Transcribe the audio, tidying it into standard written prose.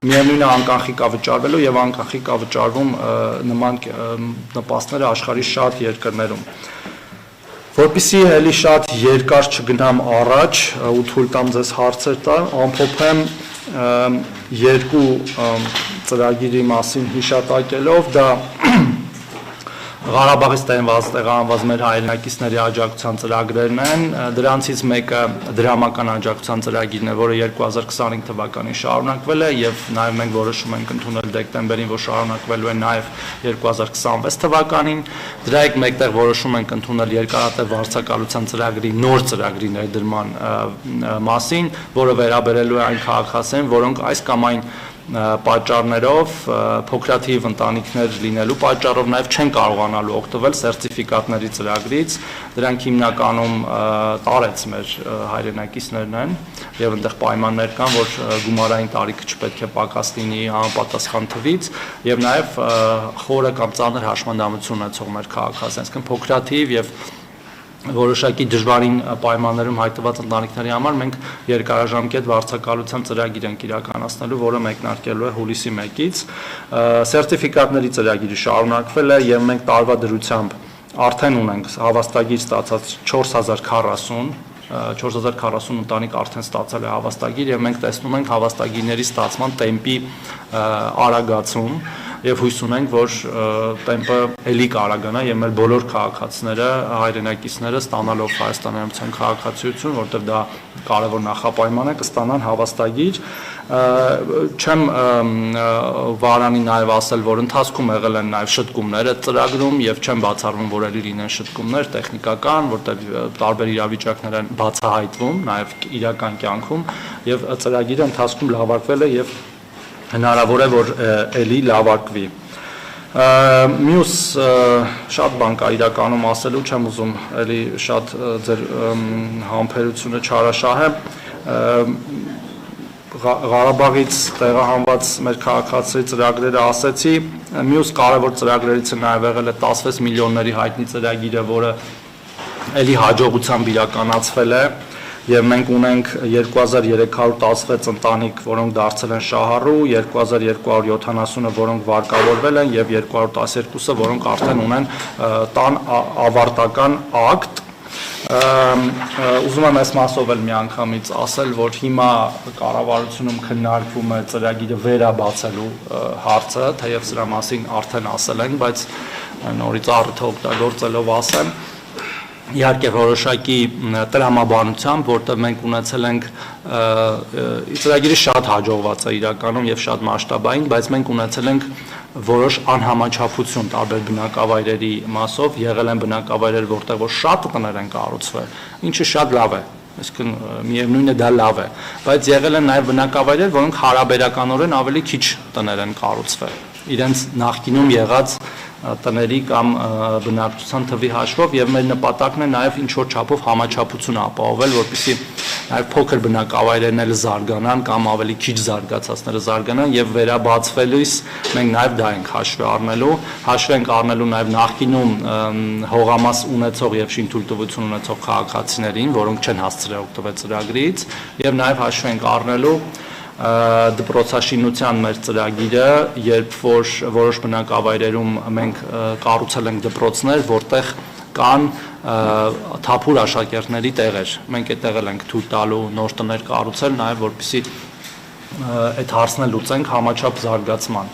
միևնույնը անկանխիկ է վճարվելու եւ անկանխիկ է վճարվում նման նպաստները աշխարհի շատ երկրներում։ Որպեսզի էլի շատ երկար չգնամ առաջ ու թույլ տամ ձեզ հարցեր տալ, ամփոփեմ երկու ծրագիրի մասին հիշատակելով, դա Ղարաբաղից տեղահանված մեր հայրենակիցների աջակցության ծրագրերն են, դրանցից մեկը դրամական աջակցության ծրագիրն է, որը 2025 թվականին շարունակվել է եւ նաեւ մենք որոշում ենք ընդունել դեկտեմբերին, որ շարունակվելու է նաեւ 2026 թվականին, դրա հետ մեկտեղ որոշում ենք ընդունել երկարատև վարձակալության ծրագրի նոր ծրագրի ներդրման մասին, որը վերաբերելու է այն քաղաքացիներին, որոնք այս կամ այն պատճառներով փոքրաթիվ ընտանիքներ լինելու պատճառով նաև չեն կարողանալու օգտվել սերտիֆիկատների ծրագրից, դրանք հիմնականում տարեց մեր հայրենակիցներն են եւ այնտեղ պայմաններ կան, որ գումարային տարիքը չպետք է պակաս լինի համապատասխան թվից եւ նաև խորը կամ ծանր հաշմանդամություն ունեցող մեր քաղաքացիներ, այսինքն փոքրաթիվ եւ որոշակի դժվարին պայմաններում հայտնված ընտանիքների համար մենք երկարաժամկետ վարձակալության ծրագիր ենք իրականացնելու, որը մեկնարկելու է հուլիսի 1-ից։ Սերտիֆիկատների ծրագիրը շարունակվել է եւ մենք տարվա դրությամբ արդեն ունենք հավաստագիր ստացած 4040 ընտանիք արդեն ստացել է հավաստագիր եւ մենք տեսնում ենք հավաստագիրների ստացման տեմպի արագացում եւ հույս ունենք, որ տեմպը ելի կարողանա եւ մեր բոլոր քաղաքացիները, հայրենակիցները ստանալով Հայաստանի Հանրապետության քաղաքացիություն, որտեղ դա կարևոր նախապայման է, կստանան հավաստագիր։ Չեմ վարանի նաև ասել, որ ընթացքում եղել են նաև շտկումներ այդ ծրագրում եւ չեմ բացառվում, որ ելի լինեն շտկումներ տեխնիկական, որտեղ տարբեր իրավիճակներ են բացահայտվում նաև իրական կյանքում եւ ծրագիրը ընթացքում լավարկվել է եւ հնարավոր է, որ էլի լավարկվի։ Մյուս շատ բան կա իրականում ասելու, չեմ ուզում էլի շատ ձեր համբերությունը չարաշահեմ։ Ղարաբաղից տեղահանված մեր քաղաքացիների ծրագրերը ասեցի, մյուս կարևոր ծրագրերից նաև եղել է 16 միլիոնների հայտնի ծրագիրը, որը էլի հաջողությամբ իրականացվել է եւ մենք ունենք 2316 ընտանիք, որոնք դարձել են շահառու, 2270-ը, որոնք վարկավորվել են եւ 212-ը, որոնք արդեն ունեն տան ավարտական ակտ։ Ուզում եմ այս մասով էլ միանգամից ասել, որ հիմա կառավարությունում քննարկվում է ծրագիրը վերաբացելու հարցը, թեև սրա մասին արդեն ասել ենք, բայց նորից առիթը օգտագործելով ասեմ, իհարկե որոշակի տրամաբանությամբ, որտեղ մենք ունեցել ենք ծրագիրը շատ հաջողված է իրականում եւ շատ մասշտաբային, բայց մենք ունեցել ենք որոշ անհամաչափություն տարբեր բնակավայրերի մասով, եղել են բնակավայրեր, որտեղ որ շատ տներ են կառուցվել, ինչը շատ լավ է, այսինքն միևնույնն է դա լավ է, բայց եղել են նաեւ բնակավայրեր, որոնք հարաբերականորեն ավելի քիչ տներ են կառուցվել, իրենց նախկինում եղած տների կամ բնակչության թվի հաշվով եւ մեր նպատակն է նաեւ ինչ որ չափով համաչափություն ապահովել, որպեսզի նաեւ փոքր բնակավայրերն էլ զարգանան կամ ավելի քիչ զարգացածները զարգանան եւ վերաբացվելիս մենք նաեւ դա ենք հաշվի ենք առնելու նաեւ նախկինում հողամաս ունեցող եւ շինթույլտվություն ունեցող քաղաքացիներին, որոնք չեն հասցրել օգտվել ծրագրից եւ նաեւ հաշվի ենք առնելու դպրոցաշինության մեր ծրագիրը, երբ որ որոշ բնակավայրերում մենք կառուցել ենք դպրոցներ, որտեղ կան թափուր աշակերտների տեղեր։ Մենք այդտեղ ենք թույլ տալու նոր տներ կառուցել, նաև որպեսզի այդ հարցն էլ լուծենք համաչափ զարգացման։